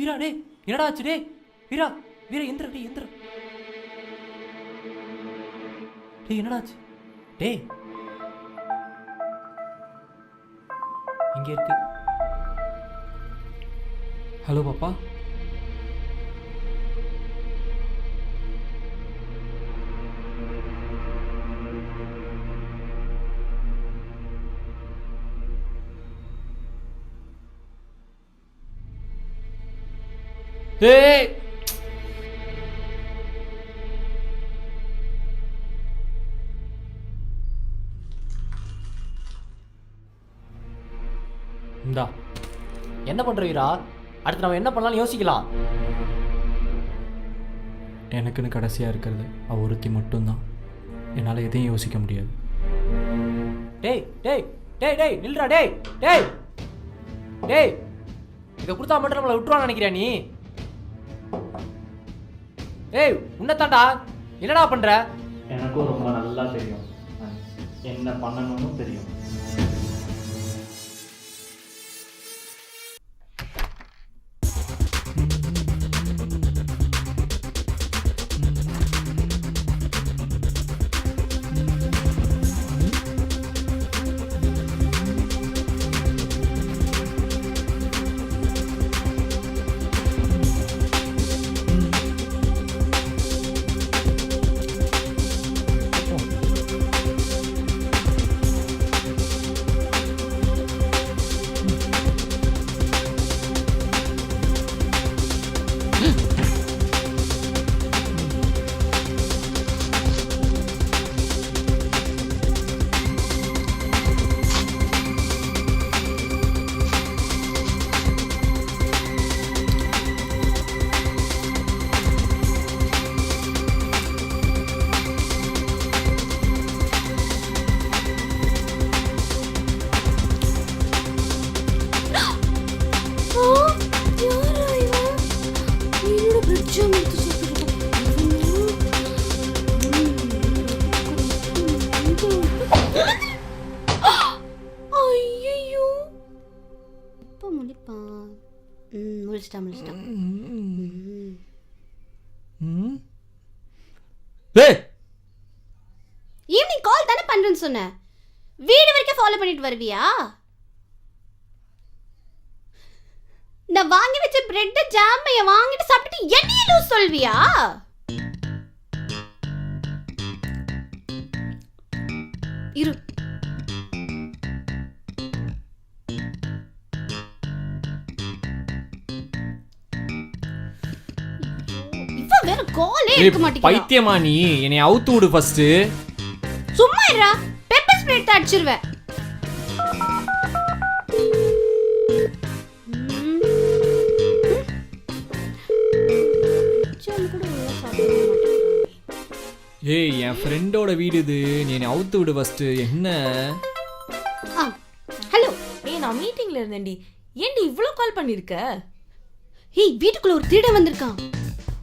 வீரா டேய் என்னடா ஆச்சு டேய் வீரா வீரா எந்திர டேய் எந்திர டேய் என்னடா ஆச்சு டேய் இங்க இருக்கு. ஹலோ பாப்பா. டேய் இந்தா என்ன பண்ற வீரா? அடுத்து நம்ம என்ன பண்ணலாம்னு யோசிக்கலாம். எனக்குன்னு கடைசியாக இருக்கிறது அவள் ஒருத்தி மட்டும்தான். என்னால் எதையும் யோசிக்க முடியாது. டேய் டேய் டேய் டேய் நில்றா டேய் டேய் டேய் இதை கொடுத்தா மட்டும் நம்மளை விட்டுருவான்னு நினைக்கிறியா நீ? ஏய் உன்னதாண்டா என்னடா பண்ற? எனக்கும் ரொம்ப நல்லா தெரியும் என்ன பண்ணணும்னு தெரியும். ஈவினிங் கால் தானே பண்றேன்னு சொன்ன, வீடு வரைக்கும் ஃபாலோ பண்ணிட்டு வருவியா? நான் வாங்கி வச்ச பிரெட் ஜாம் வாங்கிட்டு சாப்பிட்டு என்னைய லூஸ் சொல்வியா? இரு வேற காலே எடுக்க மாட்டீங்க. பைத்தியமா நீ? என்னை அவுத்து விடு ஃபர்ஸ்ட். சும்மா இருடா, பெப்பர் ஸ்ப்ரே அடிச்சிருவேன். ஏய் என் ஃப்ரெண்டோட வீடு இது, நீ என்னை அவுத்து விடு ஃபர்ஸ்ட். என்ன? ஹலோ. ஏய் நான் மீட்டிங்ல இருந்தேன்டி. ஏன்டி இவ்ளோ கால் பண்ணிருக்க? ஏய் வீட்டுக்குள்ள ஒரு திருடன் வந்திருக்கான்.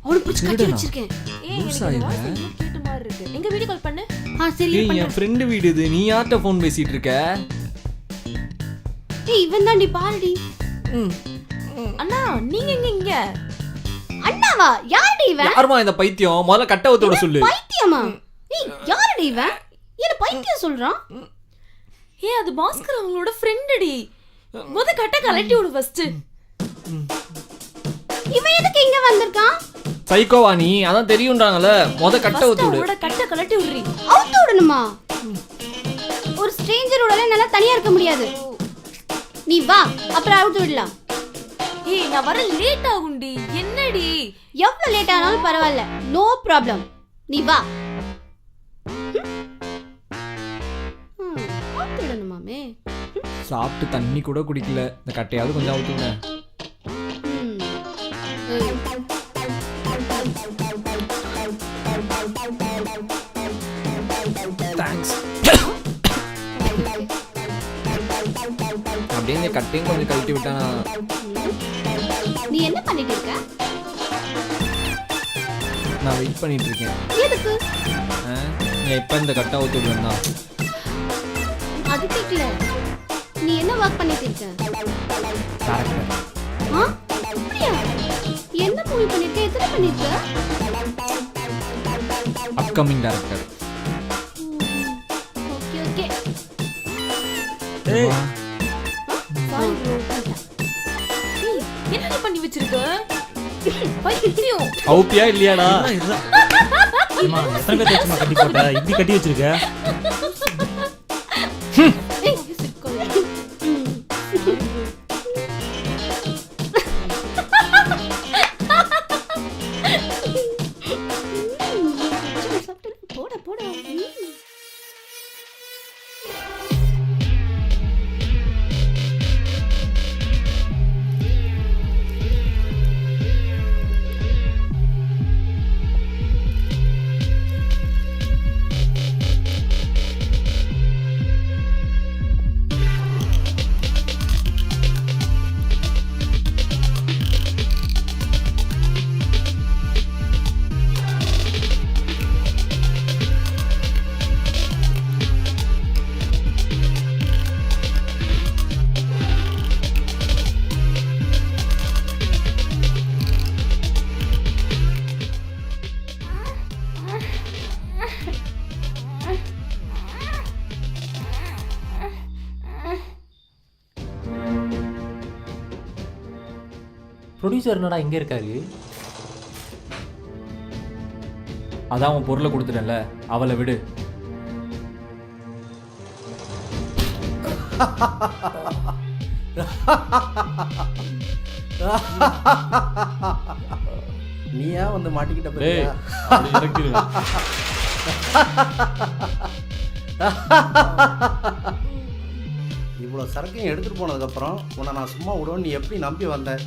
அவனை பிடிச்சு கட்டி வச்சிருக்கேன். ஏய் எனக்கு வாய்ஸ் கேட்ட மாதிரி இருக்கு. எங்க வீடியோ கால் பண்ணு. சரி ஏய் என் ஃப்ரெண்ட் வீடு இது, நீ யார்ட்ட ஃபோன் பேசிட்டு இருக்க? ஏய் இவன் தான்டி பாருடி. அண்ணா நீங்க எங்க இங்க? அண்ணாவா? யாருடி இவன்? யாருமா இந்த பைத்தியம்? முதல்ல கட்ட ஊத்தோட சொல்லு. பைத்தியமா? ஏய் யாருடி இவன்? என்ன பைத்தியம் சொல்றான்? ஏய் அது பாஸ்கர் அவங்களோட ஃப்ரெண்டடி. முத கட்ட கலட்டி விடு ஃபர்ஸ்ட். இவன் எதுக்கு இங்க வந்திருக்கான்? சைக்கோவா நீ? அதான் தெரியும்ன்றாங்கல, முத கட்ட ஊத்து விடு. அவளோட கட்ட கலட்டி விடுறீ. அவுத்து விடணுமா? ஒரு ஸ்ட்ரேஞ்சரோட நல்லா தனியா இருக்க முடியாது. நீ வா, அப்புறம் அவுத்து விடலாம். ஏய் நான் வர லேட் ஆகும்டி. என்னடி? எவ்வளவு லேட் ஆனாலும் பரவாயில்ல, நோ ப்ராப்ளம். நீ வா. அவுத்து விடணுமாமே? சாப்பிட்டு தண்ணி கூட குடிக்கல, இந்த கட்டையாவது கொஞ்சம் அவுத்து விடு. தேங்க்ஸ். அப்படியே இந்த கட்டையும் கொஞ்சம் கழட்டி விட்டானா? நீ என்ன பண்ணிட்டு இருக்க? நான் வெயிட் பண்ணிட்டு இருக்கேன். எதுக்கு? நீ எப்ப இந்த கட்டை அவுத்து விடுவேன்னா? அது கேக்கல. நீ என்ன வர்க் பண்ணிட்டு இருக்க? கரெக்ட். அப்படியா? பண்ணிருக்க? Upcoming director. Okay okay. ஏய் சாரி ப்ரோ. ஏய், என்னடி பண்ணி வச்சிருக்க? பைத்தியம். அவுப்பியா இல்லையாடா? அம்மா எத்தனை பேர் வச்சுமா கட்டி போட்ட இப்படி கட்டி வச்சிருக்க? ஏய் சிக்கோயா. போடா போடா. ப்ரொடியூசர் என்னடா இங்க இருக்காரு? அதான் உன் பொருளை கொடுத்துட்டேன்ல, அவளை விடு. நீயா வந்து மாட்டிக்கிட்ட டேய், பிறகு அப்படி இறக்கிடுவேன். இவ்வளோ சரக்கையும் எடுத்துட்டு போனதுக்கப்புறம் உன்னை நான் சும்மா விடுவேன் நீ எப்படி நம்பி வந்த?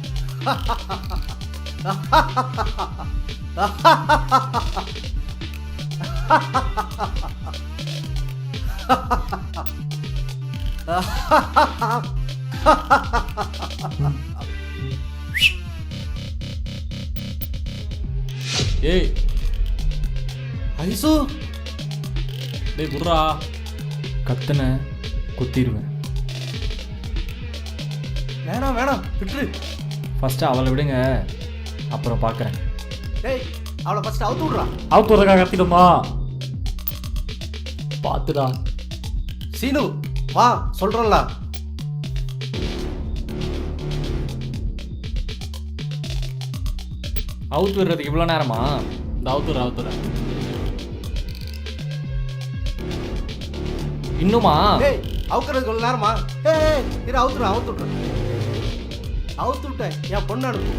ஏய் ஐசு டேய் புர்ரா, கத்துன குத்திடுவேன். வேணாம் வேணாம் விட்டுரு. ஃபஸ்ட்டு அவளை விடுங்க, அப்புறம் பார்க்குறேன். டேய் அவளை ஃபர்ஸ்ட் அவுத்து விட்றா. அவுத்து விட்றக்கா கத்திடுமா? பார்த்துடா. சீனு வா சொல்கிறோம்ல. அவுத்து விடுறதுக்கு இவ்வளோ நேரமா? இந்த அவுத்துறேன். இன்னுமா? டேய் அவுக்கிறதுக்கு ஒரு நேரமா? ஏய் இரு அவுத்து விட்றேன். அவுத்து விட்டேன் என் பொண்ணு அனுப்பு.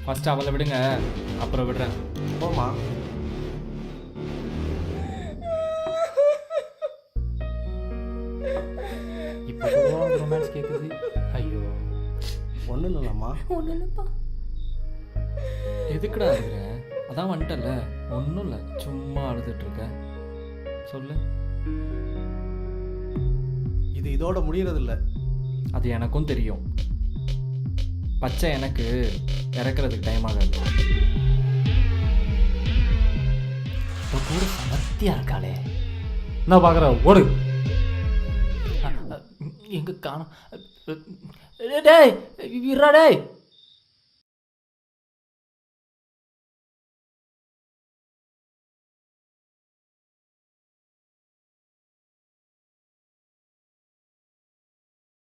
ஃபஸ்ட்டு அவளை விடுங்க, அப்புறம் விடுறேன். போமா. இப்போ ரொமான்ஸ் கேட்குது. ஐயோ ஒன்றும் இல்லைம்மா. ஒண்ணு இல்லப்பா. எதுக்குடா இருக்கிறேன்? அதான் வந்துட்டல, ஒன்றும் இல்லை, சும்மா அழுதுட்டு இருக்கேன். சொல்லு. இது இதோட முடியறதில்ல. அது எனக்கும் தெரியும். பச்சை எனக்கு இறக்குறதுக்கு டைம் ஆகாது. இப்போ கூட சமர்த்தியா இருக்காளே. நான் பார்க்குறேன், ஓடு. எங்க காணோம்? டேய் இருடா டேய்.